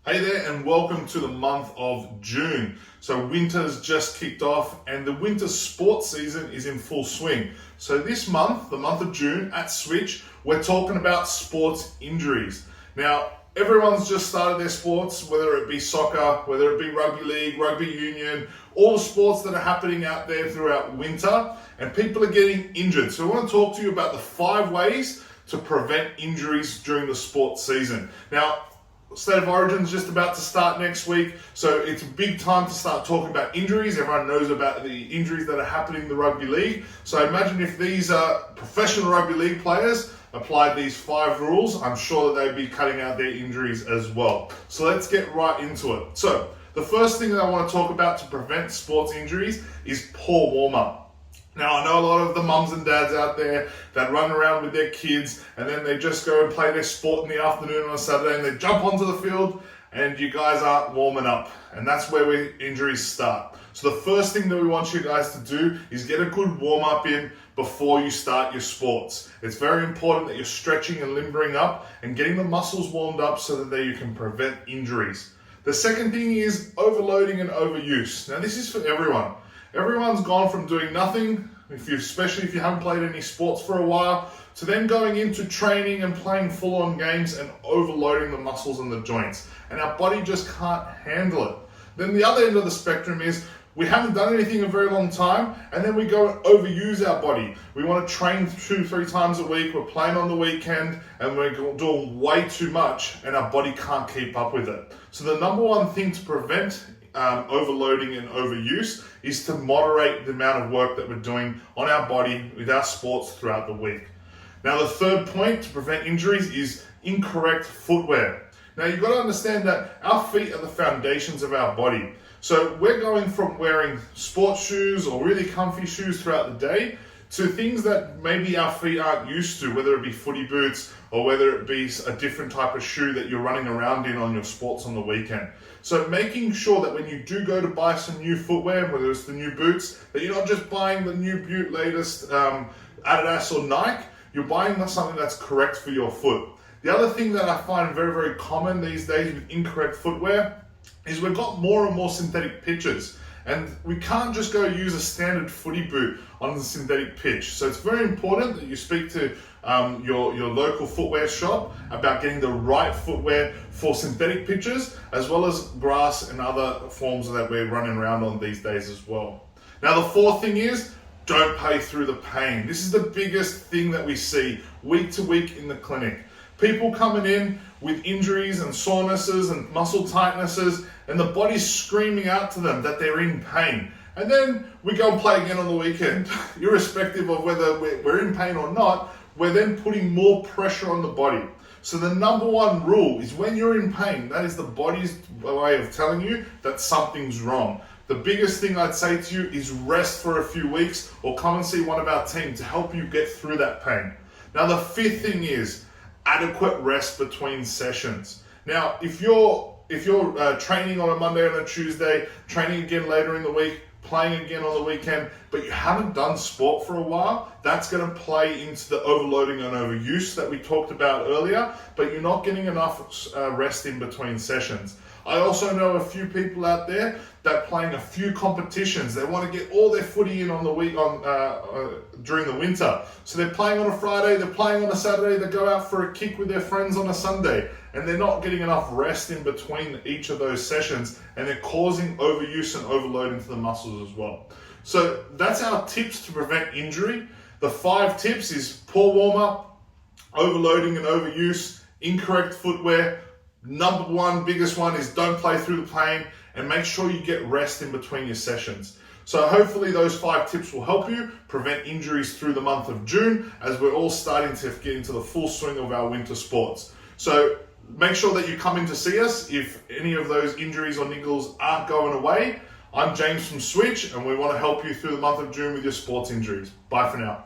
Hey there and welcome to the month of June. So winter's just kicked off and the winter sports season is in full swing. So this month, the month of June at Switch, we're talking about sports injuries. Now, everyone's just started their sports, whether it be soccer, whether it be rugby league, rugby union, all the sports that are happening out there throughout winter, and people are getting injured. So I want to talk to you about the 5 ways to prevent injuries during the sports season. Now, State of Origin is just about to start next week, so it's a big time to start talking about injuries. Everyone knows about the injuries that are happening in the rugby league. So imagine if these professional rugby league players applied these 5 rules, I'm sure that they'd be cutting out their injuries as well. So let's get right into it. So the first thing that I want to talk about to prevent sports injuries is poor warm-up. Now, I know a lot of the mums and dads out there that run around with their kids and then they just go and play their sport in the afternoon on a Saturday and they jump onto the field and you guys aren't warming up. And that's where injuries start. So the first thing that we want you guys to do is get a good warm-up in before you start your sports. It's very important that you're stretching and limbering up and getting the muscles warmed up so that you can prevent injuries. The second thing is overloading and overuse. Now, this is for everyone. Everyone's gone from doing nothing, especially if you haven't played any sports for a while, to then going into training and playing full-on games and overloading the muscles and the joints. And our body just can't handle it. Then the other end of the spectrum is we haven't done anything in a very long time, and then we go and overuse our body. We want to train 2-3 times a week, we're playing on the weekend, and we're doing way too much, and our body can't keep up with it. So the number one thing to prevent overloading and overuse is to moderate the amount of work that we're doing on our body with our sports throughout the week. Now, the third point to prevent injuries is incorrect footwear. Now, you've got to understand that our feet are the foundations of our body. So we're going from wearing sports shoes or really comfy shoes throughout the day to things that maybe our feet aren't used to, whether it be footy boots or whether it be a different type of shoe that you're running around in on your sports on the weekend. So making sure that when you do go to buy some new footwear, whether it's the new boots, that you're not just buying the new latest Adidas or Nike, you're buying something that's correct for your foot. The other thing that I find very, very common these days with incorrect footwear is we've got more and more synthetic pitches. And we can't just go use a standard footy boot on the synthetic pitch. So it's very important that you speak to your local footwear shop about getting the right footwear for synthetic pitches, as well as grass and other forms that we're running around on these days as well. Now, the fourth thing is don't pay through the pain. This is the biggest thing that we see week to week in the clinic. People coming in with injuries and sorenesses and muscle tightnesses, and the body's screaming out to them that they're in pain. And then we go and play again on the weekend. Irrespective of whether we're in pain or not, we're then putting more pressure on the body. So the number one rule is when you're in pain, that is the body's way of telling you that something's wrong. The biggest thing I'd say to you is rest for a few weeks or come and see one of our team to help you get through that pain. Now, the fifth thing is adequate rest between sessions. Now, if you're training on a Monday and a Tuesday, training again later in the week, playing again on the weekend, but you haven't done sport for a while, that's going to play into the overloading and overuse that we talked about earlier, but you're not getting enough rest in between sessions. I also know a few people out there that playing a few competitions. They want to get all their footy in on the week during the winter. So they're playing on a Friday, they're playing on a Saturday, they go out for a kick with their friends on a Sunday, and they're not getting enough rest in between each of those sessions, and they're causing overuse and overloading to the muscles as well. So that's our tips to prevent injury. The 5 tips is poor warm-up, overloading and overuse, incorrect footwear. Number one, biggest one is don't play through the pain and make sure you get rest in between your sessions. So hopefully those 5 tips will help you prevent injuries through the month of June as we're all starting to get into the full swing of our winter sports. So make sure that you come in to see us if any of those injuries or niggles aren't going away. I'm James from Switch and we want to help you through the month of June with your sports injuries. Bye for now.